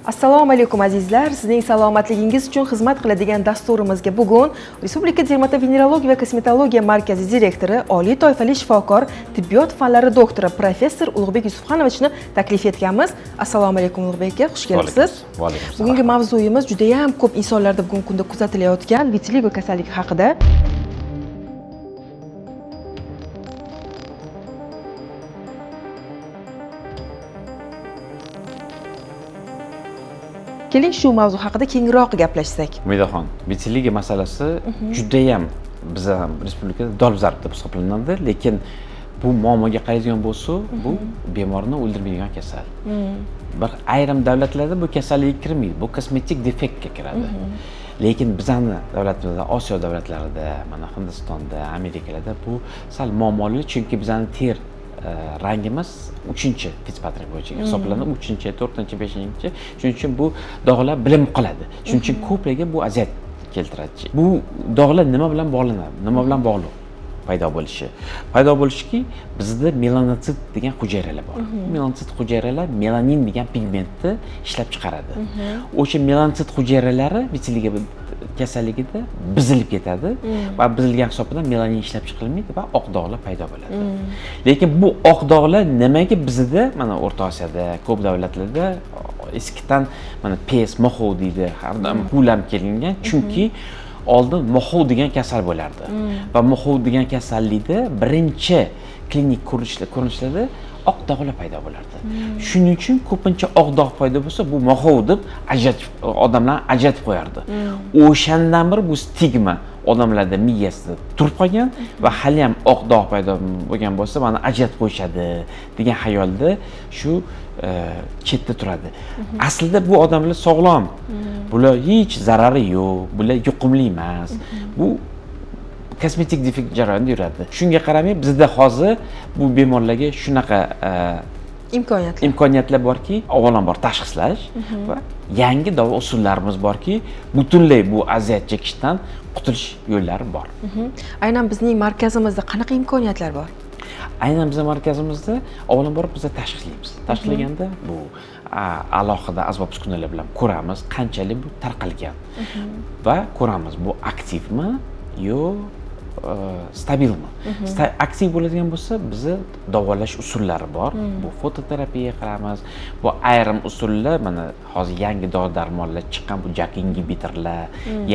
Assalomu alaykum azizlar. Sizning salomatligingiz uchun xizmat qiladigan dasturimizga bugun Respublika Dermatovenerologiya va kosmetologiya markazi direktori, oliy toifali shifokor, tibbiyot fanlari doktori professor Ulug'bek Yusufxonovichni taklif etganmiz. Assalomu alaykum Ulug'bek aka, xush kelibsiz. Bugungi mavzuyimiz juda ham ko'p insonlarda bugungi kunda kuzatilayotgan vitiligo kasalligi haqida. Keling shu mavzu haqida kengroq gaplashsak. Umidaxon, vitiligo masalasi juda ham biz ham respublikada dolzarb deb hisoblanadi, lekin bu muammoga qaraydigan bo'lsa, bu bemorni o'ldirmaydigan kasal. Bir ayrim davlatlarda bu kasallik kirmaydi, bu kosmetik defektga kiradi. Lekin bizning davlatimizda, Osiyo davlatlarida, mana Hindistonda, Amerikalarda bu sal muammoli, chunki bizning ter rangimiz 3-chi Fitzpatrick bo'yicha hisoblanadi, 3-chi, 4-chi, 5-chi. Shuning uchun bu dog'lar bilinib qoladi. Shuning uchun ko'plariga bu aziyat keltiradi. Bu dog'lar nima bilan bog'lanadi? Nima bilan bog'liq paydo bo'lishi? Paydo bo'lishki, bizda melanosit degan hujayralar bor. Melanosit hujayralar melanin degan pigmentni ishlab chiqaradi. O'sha melanosit hujayralari vitiligo kasalligida buzilib ketadi va buzilgan hisobidan melanin ishlab chiqarilmaydi va oq dog'lar paydo bo'ladi. Lekin bu oq dog'lar nimaga bizda, mana O'rta Osiyoda, ko'p davlatlarda eskidan mana pes, moxov deydi, har doim hulam kelingan, chunki oldin moxov degan kasal bo'lardi. Va moxov degan kasallikda birinchi klinik ko'rinishlarda oq dog'lar paydo bo'lardi. Shuning uchun ko'pincha oq dog' paydo bo'lsa, bu moxov deb odamlar ajratib qo'yardi. O'shandan bir bu stigma odamlarda miyasida turib qolgan va hali ham oq dog' paydo bo'lgan bo'lsa, mana ajratib qo'yishadi degan xayolda shu chetda turadi. Aslida bu odamlar sog'lom. Bular hech zarari yo'q, bular yuqumli emas. Bu kosmetik defekt jarayonida yuradi. Shunga qaramay bizda hozir bu bemorlarga shunaqa imkoniyatlar borki, avvalambor tashxislash va yangi davo usullarimiz borki, butunlay bu aziyat chekishdan qutulish yo'llari bor. Aynan bizning markazimizda qanaqa imkoniyatlar bor? Aynan bizning markazimizda avvalambor biz tashxislaymiz. Tashxislaganda bu alohida asbob uskunalar bilan ko'ramiz, qanchalik bu tarqalgan va ko'ramiz bu aktivmi yo stabilmi. Aktiv bo'ladigan bo'lsa, bizni davolash usullari bor. Bu fototerapiya qilamiz. Bu ayrim usullar, mana hozir yangi dori-darmonlar chiqqan, bu JAK inhibitorlar,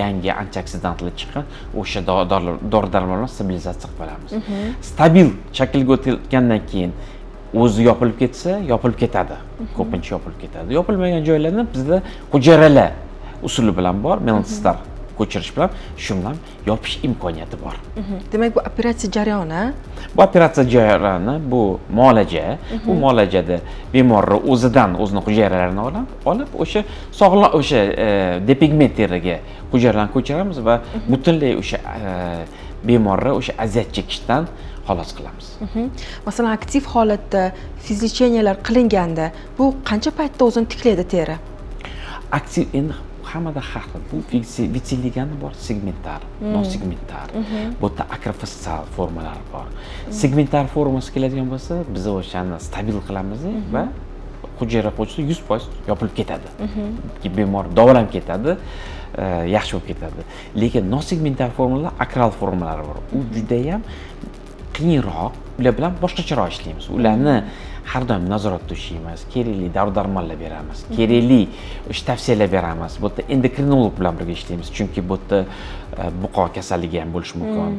yangi antioksidantlar chiqqan, o'sha dori-darmonlarni stabilizatsiya qilib olamiz. Stabil shaklga o'tgandan keyin o'zi yopilib ketsa, yopilib ketadi. Ko'pincha yopilib ketadi. Yopilmagan joylarni bizda hujayralar usuli bilan bor, melanositlar ko'chirish bilan shundan yopish imkoniyati bor. Demak, bu operatsiya jarayoni. Bu operatsiya jarayoni, bu muolaja. Bu muolajada bemorni o'zini hujayralarini olib, o'sha sog'lom, o'sha depigment teriga hujayralarni ko'chiramiz va butunlay o'sha bemorni o'sha aziyat chekishdan xalos qilamiz. Masalan, aktiv holatda fizlecheniyalar qilinganda, bu qancha paytda o'zini tiklaydi teri? Aktiv endi hammada har xil. Bu vitiligani bor, segmentar, non-segmentar. Bu yerda akrofasal formalari bor. Segmentar formasi keladigan bo'lsa, biz o'shani stabil qilamiz va hujayra qo'shsa 100% yopilib ketadi. Bemor davolanib ketadi, yaxshi bo'lib ketadi. Lekin non-segmentar formalar, akral formalari bor. U juda ham qiyinroq, ular bilan boshqacharoq ishlaymiz. Ularni har doim nazoratda ushlaymiz, kerakli dori-darmonlar beramiz, kerakli o'sha tavsiyalar beramiz. Bu yerda endokrinolog bilan birga ishlaymiz, chunki bu yerda buqo kasalligi ham bo'lishi mumkin,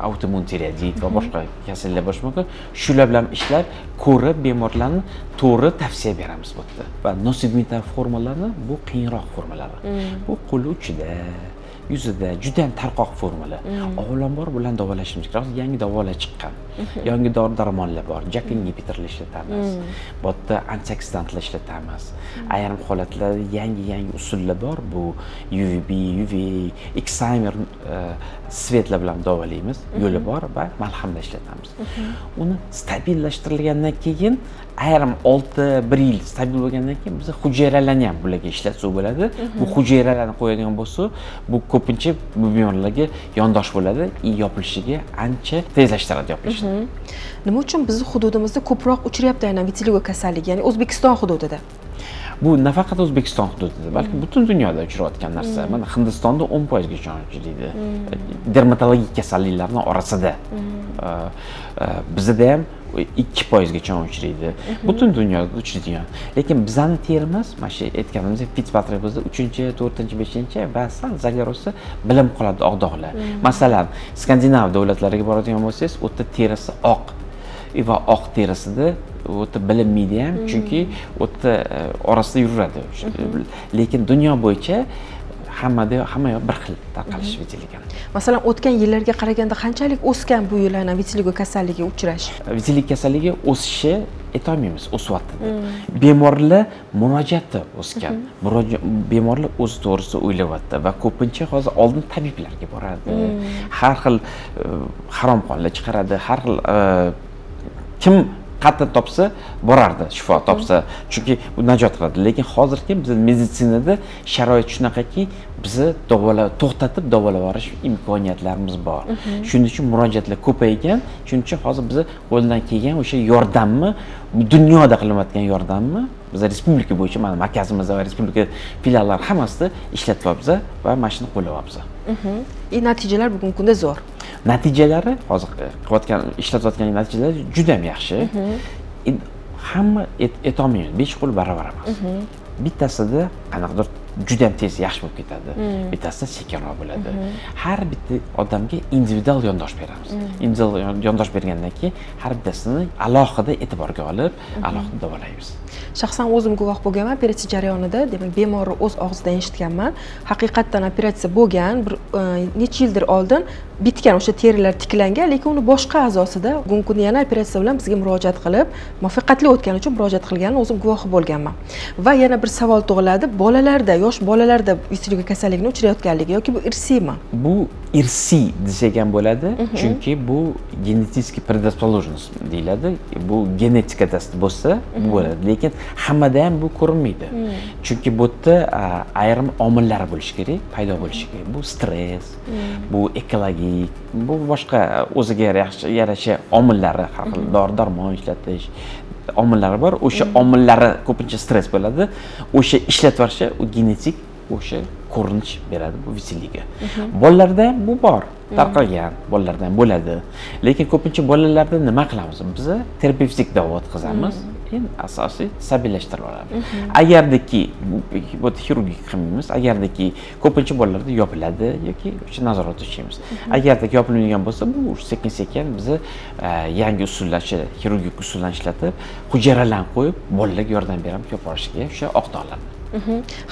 autoimmun tiroidit va boshqa kasalliklar bo'lishi mumkin. Shular bilan ishlab, ko'rib bemorlarni to'g'ri tavsiya beramiz bu yerda. Va non-segmentar formalarni bu qiyinroq formalar. Bu qo'l uchida, yuzida juda ham tarqoq formalar. Avvalambor bilan davolashimiz kerak. Yangi davolar chiqqan. Yangi dori-darmonlar bor. JAK inhibitorlar ishlatamiz. Bu yerda antioksidantlar ishlatamiz. Ayrim holatlarda yangi usullar bor. Bu UVB, UV, Excimer svetlar bilan davolaymiz. Yo'li bor va malhamlar ishlatamiz. Uni stabillashtirilgandan keyin ayrim 6-1 yil stabil bo'lgandan keyin biz hujayralarni ham bularga ishlatsa bo'ladi. Bu hujayralarni qo'yadigan bo'lsa, bu ko'pincha bu bemorlarga yondosh bo'ladi, yopilishiga ancha tezlashtiradi yopilishni. Nima uchun bizning hududimizda ko'proq uchrayapti aynan vitiligo kasalligi, ya'ni O'zbekiston hududida? Bu nafaqat O'zbekiston hududida, balki butun dunyoda uchrayotgan narsa. Mana Hindistonda 10% gacha uchraydi. Dermatologik kasalliklarning orasida. Bizda ham 2% gacha uchraydi. Butun dunyoda uchraydigan. Lekin bizning terimiz, mana shu aytganimizdek, Fitzpatrick bizda 3-chi, 4-chi, 5-chi va sal zagarosi bilim qoladi oq-dog'lar. Masalan, Skandinav davlatlariga boradigan bo'lsangiz, u yerda terisi oq va oq terisida o'ta bilinmaydi ham, chunki o'ta orasida yuradi. Lekin dunyo bo'yicha hamma yoq bir xil tarqalish vitiligo. Masalan, o'tgan yillarga qaraganda qanchalik o'sgan bu yil ana vitiligo kasalligiga uchrash? Vitiligo kasalligi o'sishi aytolmaymiz, o'syapti. Bemorlar murojaati o'sgan. Bemorlar o'z to'g'risida o'ylayapti va ko'pincha hozir oldin tabiblarga boradi. Har xil harom qonlar chiqaradi, har xil kim qattiq topsa borardi, shifo topsa, chunki bu najot qiladi. Lekin hozirgi biz meditsinada sharoit shunaqaki, bizni to'xtatib davolab olish imkoniyatlarimiz bor. Shuning uchun murojaatlar ko'paygan, shuning uchun hozir biz qo'ldan kelgan o'sha yordamni, dunyoda qilinayotgan yordamni biz respublika bo'yicha, mana markazimizda va respublika filiallar hammasida ishlatyapmiz va mana shuni qo'llayapmiz. Natijalar bugungi kunda zo'r. Natijalari hozir ishlatayotgan natijalar juda ham yaxshi. Hamma aytolmayman, 5 qo'l barobar emas. Bittasida qanaqadir juda ham tez yaxshi bo'lib ketadi. Bittasida sekinroq bo'ladi. Har bitta odamga individual yondosh beramiz. Individual yondosh bergandan keyin har bittasini alohida e'tiborga olib, alohida davolaymiz. Shaxsan o'zim guvoh bo'lganman operatsiya jarayonida, demak bemorni o'z og'zidan eshitganman. Haqiqatdan operatsiya bo'lgan, bir necha yildir oldin bitgan o'sha terilar tiklangan, lekin uni boshqa a'zosida bugungi kunda yana operatsiya bilan bizga murojaat qilib, muvaffaqiyatli o'tgani uchun murojaat qilganini o'zim guvohi bo'lganman. Va yana bir savol tug'iladi, bolalarda, yosh bolalarda vitiligo kasalligini uchrayotganligi yoki bu irsiymi? Bu irsiy desak ham bo'ladi, chunki bu genetik predisposition deyiladi. Bu genetikada bo'lsa, bu bo'ladi, lekin hammada ham bu ko'rinmaydi. Chunki bu yerda ayrim omillar bo'lishi kerak, paydo bo'lishi kerak. Bu stress, bu ekologik, bu boshqa o'ziga yarasha omillari, har xil dori-darmon ishlatish omillari bor. O'sha omillari ko'pincha stress bo'ladi. O'sha ishlatilishi u genetik o'sha ko'rinish beradi bu vitiligo. Bolalarda ham bu bor, tarqalgan bolalarda ham bo'ladi. Lekin ko'pincha bolalarda nima qilamiz? Biz terapevtik davo o'tkazamiz. Eng asosiy sabiylashtirib olamiz. Agardiki bu xirurgik qilmaymiz, agardiki ko'pincha bolalarda yopiladi yoki o'sha nazorat o'tkazamiz. Agarda yopilmagan bo'lsa, bu sekin-sekin biz yangi usullar, xirurgik usullarni ishlatib, hujayralarni qo'yib, bolalarga yordam beramiz yopib olishga o'sha oq dog'larni.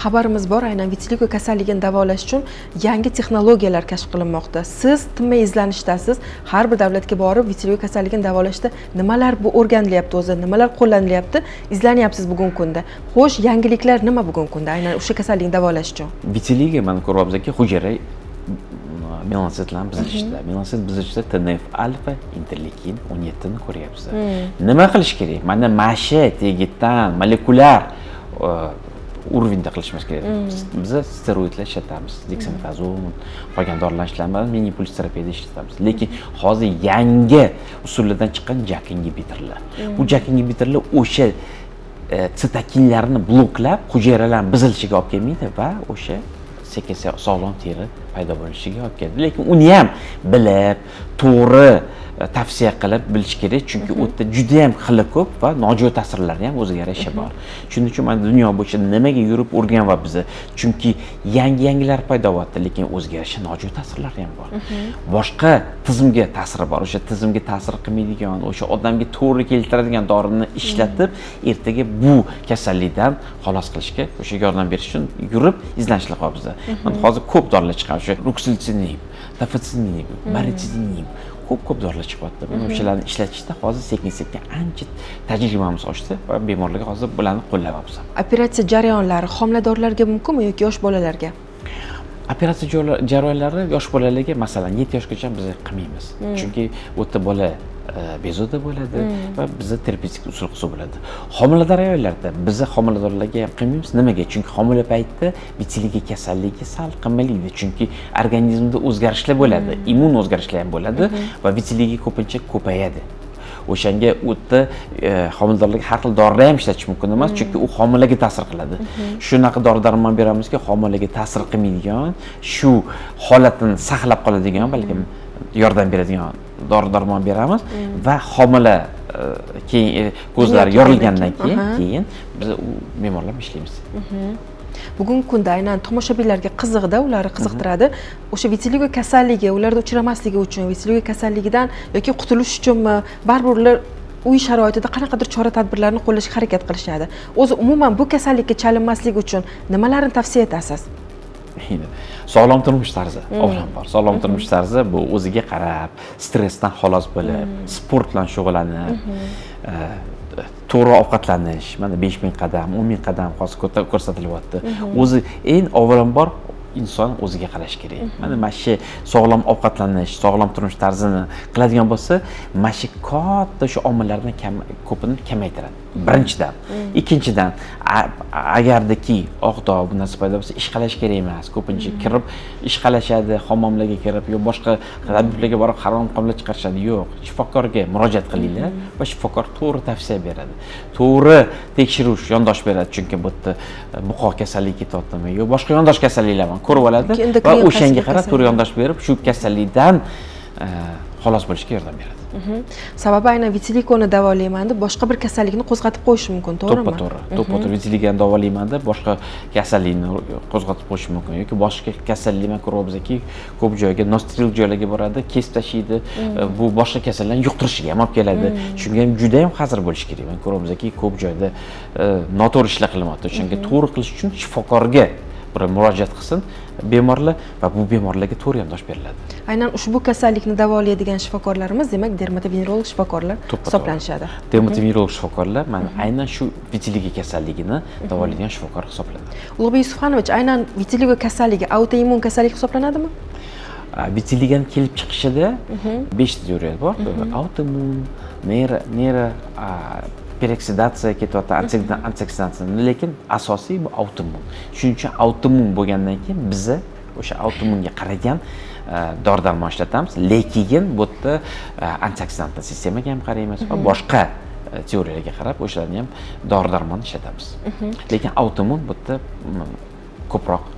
Xabarimiz bor, aynan vitiligo kasalligini davolash uchun yangi texnologiyalar kashf qilinmoqda. Siz tinmay izlanishdasiz. Har bir davlatga borib vitiligo kasalligini davolashda nimalar bu o'rganilyapti o'zi, nimalar qo'llanilyapti, izlanyapsiz bugungi kunda. Xo'sh, yangiliklar nima bugungi kunda aynan o'sha kasallikni davolash uchun? Vitiligo mana ko'ryapmizki, hujayra melansitlarni buzilishda. Melansit buzilishda TNF alfa, interleykin 17 ni ko'ryapsiz. Nima qilish kerak? Mana masha tegidan molekulyar urovenda qilishimiz kerak. Biz steroidlar ishlatamiz, dexametazon, qolgan dorilarni ishlatamiz, minipuls terapiyada ishlatamiz. Lekin hozir yangi usullardan chiqqan JAK inhibitorlar. Bu JAK inhibitorlar o'sha sitokinlarni bloklab, hujayralarning buzilishiga olib kelmaydi va o'sha sekin sog'lom teri paydo bo'lishiga olib keladi. Lekin uni ham bilib, to'g'ri tavsiya qilib bilish kerak, chunki u yerda juda ham xili ko'p va nojo'ya ta'sirlari ham o'ziga yarasha bor. Shuning uchun mana dunyo bo'yicha nimaga yurib o'rganyapmiz biz? Chunki yangilar paydo bo'lyapti, lekin o'ziga yarasha nojo'ya ta'sirlari ham bor. Boshqa tizimga ta'siri bor. O'sha tizimga ta'sir qilmaydigan, o'sha odamga to'g'ri keltiradigan dorini ishlatib, ertaga bu kasallikdan xalos qilishga o'sha yordam berish uchun yurib izlanishlar qilyapmiz. Mana hozir ko'p dorilar chiqqan, o'sha ruxoltinib, tafottinib, baricitinib, ko'p dorilar chiqyapti. O'shalarni ishlatishda hozir sekin-sekin ancha tajribamiz oshdi va bemorlarga hozir bularni qo'llayapmiz. Operatsiya jarayonlari homiladorlarga mumkinmi yoki yosh bolalarga? Operatsiya jarayonlari yosh bolalarga, masalan, 7 yoshgacha biz qilmaymiz. Chunki u yerda bola bezovta bo'ladi va bizda terapevtik usul qilsa bo'ladi. Homilador ayollarda biz homiladorlarga ham qilmaymiz. Nimaga? Chunki homila paytida vitiligo kasalligi sal qimmatlaydi. Chunki organizmda o'zgarishlar bo'ladi, immun o'zgarishlar ham bo'ladi va vitiligo ko'pincha ko'payadi. o'shanga o'tda homiladorlik har xil dorilar ham ishlatish mumkin emas, chunki u homilaga ta'sir qiladi. Shunaqa dori-darmon beramizki, homilaga ta'sir qilmaydigan, shu holatini saqlab qoladigan, balkim yordam beradigan dori-darmon beramiz va homila keyin ko'zlari yorilgandan keyin biz u bemorlar bilan ishlaymiz. Bugungi kunda aynan tomoshabinlarga qiziqda, ularni qiziqtiradi. O'sha vitiligo kasalligi ularda uchramasligi uchun, vitiligo kasalligidan yoki qutulish uchunmi, baribir ular uy sharoitida qanaqadir chora-tadbirlarni qo'llashga harakat qilishadi. O'zi umuman bu kasallikka chalinmaslik uchun nimalarni tavsiya etasiz? Sog'lom turmush tarzi, avvalambor. Sog'lom turmush tarzi bu o'ziga qarab, stressdan xalos bo'lib, sport bilan shug'ullanib, to'g'ri ovqatlanish, mana 5000 qadam, 10000 qadam hozir ko'rsatilyapti. O'zi eng avvalambor inson o'ziga qarash kerak. Mana shu sog'lom ovqatlanish, sog'lom turmush tarzini qiladigan bo'lsa, mana shu katta shu omillardan ko'pini kamaytiradi. Birinchidan, ikkinchidan, agardaki oqdog' bu narsa paydo bo'lsa, ish qilish kerak emas. Ko'pincha kirib ish qilishadi, hammomlarga kirib, yo boshqa tabiblarga borib harom qonlar chiqarishadi. Yo'q, shifokorga murojaat qilinglar va shifokor to'g'ri tavsiya beradi. To'g'ri tekshirish yondosh beradi, chunki bu yerda buqoq kasalligi ketyaptimi, yo boshqa yondosh kasalliklar ko'rib oladi va o'shanga qarab to'g'ri yondosh berib, shu kasallikdan xalos bo'lishga yordam beradi. Sababi aynan vitiligoni davolayman deb boshqa bir kasallikni qo'zg'atib qo'yishi mumkin, to'g'rimi? To'ppa-to'g'ri vitiligoni davolayman deb boshqa kasallikni qo'zg'atib qo'yishi mumkin yoki boshqa kasallikni ko'ryapmizki, ko'p joyga nostril joylarga boradi, kesib tashlaydi, bu boshqa kasalliklarni yuqtirishiga ham olib keladi. Shunga ham juda ham hazir bo'lish kerak. Men ko'ryapmizki, ko'p joyda noto'g'ri ishlar qilyapti. O'shanga to'g'ri qilish uchun shifokorga bir murojaat qilsin bemorlar va bu bemorlarga to'g'ri yondosh beriladi. Aynan ushbu kasallikni davolaydigan shifokorlarimiz, demak, dermatovenerolog shifokorlar hisoblanishadi. Dermatovenerolog shifokorlar mana aynan shu vitiligo kasalligini davolaydigan shifokor hisoblanadi. Ulug'bek Yusufxonovich, aynan vitiligo kasalligi autoimmun kasallik hisoblanadimi? Vitiligoni kelib chiqishida 5 ta teoriya bor. Autoimmun, neyro peroksidatsiya ketyapti, antioksidatsiya, lekin asosiy bu autoimmun. Shuning uchun autoimmun bo'lgandan keyin biz o'sha autoimmunga qaragan dori-darmon ishlatamiz, lekin bu yerda antioksidantlar sistemaga ham qaraymiz va boshqa teoriyalarga qarab o'shalarni ham dori-darmon ishlatamiz. Lekin autoimmun bu yerda ko'proq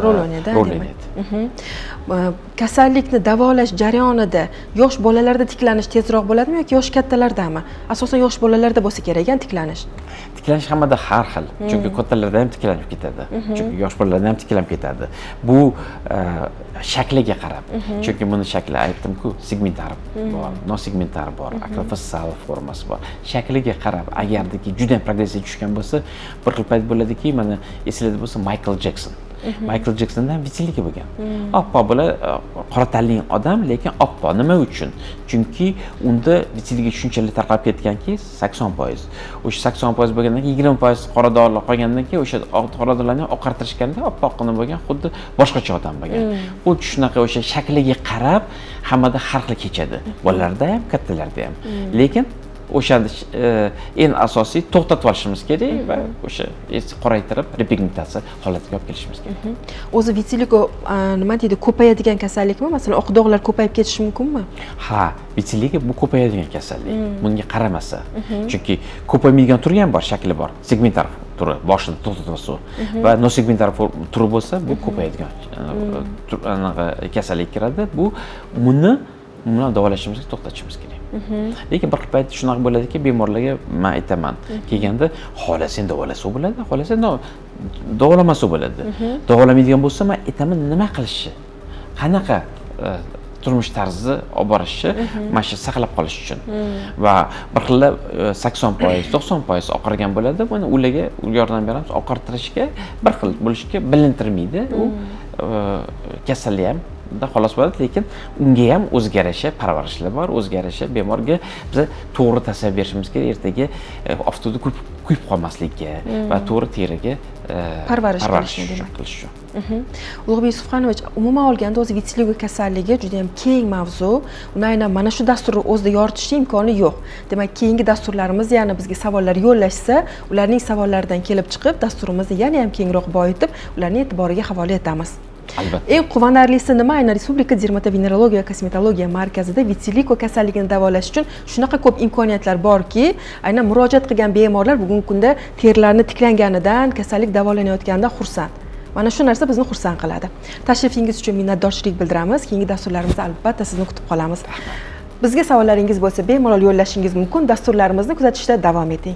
rol o'ynaydi. Kasallikni davolash jarayonida yosh bolalarda tiklanish tezroq bo'ladimi yoki yosh kattalardami? Asosan yosh bolalarda bo'lsa kerak ekan tiklanish. Tiklanish hammada har xil. Chunki kattalarda ham tiklanib ketadi. Chunki yosh bolalarda ham tiklanib ketadi. Bu shakliga qarab. Chunki buni shakli aytdim-ku, segmentar bor, nosegmentar bor, akrofassal formasi bor. Shakliga qarab, agardiki juda ham progressiya tushgan bo'lsa, bir xil payt bo'ladiki, mana esingizda bo'lsa Michael Jackson. Michael Jacksondan vitiligo bo'lgan. Oppoq bola, qora tanli odam, lekin oppoq. Nima uchun? Chunki unda vitiligo shunchalik tarqalib ketganki, 80%. O'sha 80% bo'lgandan keyin 20% qora dorilar qolgandan keyin o'sha qora dorilarni oqartirishganda oppoqqina bo'lgan, xuddi boshqacha odam bo'lgan. Xuddi shunaqa o'sha shakliga qarab hammada har xil kechadi. Bolalarda ham, kattalarda ham. Lekin o'shani eng asosiy to'xtatib olishimiz kerak va o'sha qoraytirib repigmentatsiya holatiga olib kelishimiz kerak. O'zi vitiligo nima deydi, ko'payadigan kasallikmi? Masalan, oq dog'lar ko'payib ketishi mumkinmi? Ha, vitiligo bu ko'payadigan kasallik. Bunga qaramasa, chunki ko'paymaydigan turi ham bor, shakli bor. Segmentar turi, boshida to'xtatsa va nosegmentar turi bo'lsa, bu ko'payadigan kasallik kiradi. Buni davolashimizga to'xtatishimiz kerak. Lekin bir payt shunaqa bo'ladiki, bemorlarga men aytaman, kelganda xohlasang davolasa bo'ladi, xohlasang davolamasa bo'ladi. Davolamaydigan bo'lsa, men aytaman nima qilishi, qanaqa turmush tarzi olib borishi, mana shu saqlab qolish uchun. Va bir xilla 80%, 90% oqargan bo'ladi, buni ularga yordam beramiz, oqartirishga bir xil bo'lishiga bilintirmaydi. U kasallik ham da xolos bo'ladi, lekin unga ham o'ziga yarasha parvarishlar bor, o'ziga yarasha bemorga biz to'g'ri tasavvur berishimiz kerak, ertaga oftobda kuyib qolmaslikka va to'g'ri teriga parvarish qilish uchun. Ulug'bek Yusufxonovich, umuman olganda o'zi vitiligo kasalligi juda ham keng mavzu. Uni aynan mana shu dasturni o'zida yoritishning imkoni yo'q. Demak, keyingi dasturlarimiz yana bizga savollar yo'llashsa, ularning savollaridan kelib chiqib, dasturimizni yana ham kengroq boyitib, ularning e'tiboriga havola etamiz. Albatta. Eng quvonarlisi nima? Aynan Respublika dermatovenerologiya va kosmetologiya markazida vitiligo kasalligini davolash uchun shunaqa ko'p imkoniyatlar borki, aynan murojaat qilgan bemorlar bugungi kunda terilarini tiklanganidan, kasallik davolanayotganidan xursand. Mana shu narsa bizni xursand qiladi. Tashrifingiz uchun minnatdorchilik bildiramiz. Keyingi dasturlarimizda albatta sizni kutib qolamiz. Bizga savollaringiz bo'lsa, bemalol yo'llashingiz mumkin. Dasturlarimizni kuzatishda davom eting.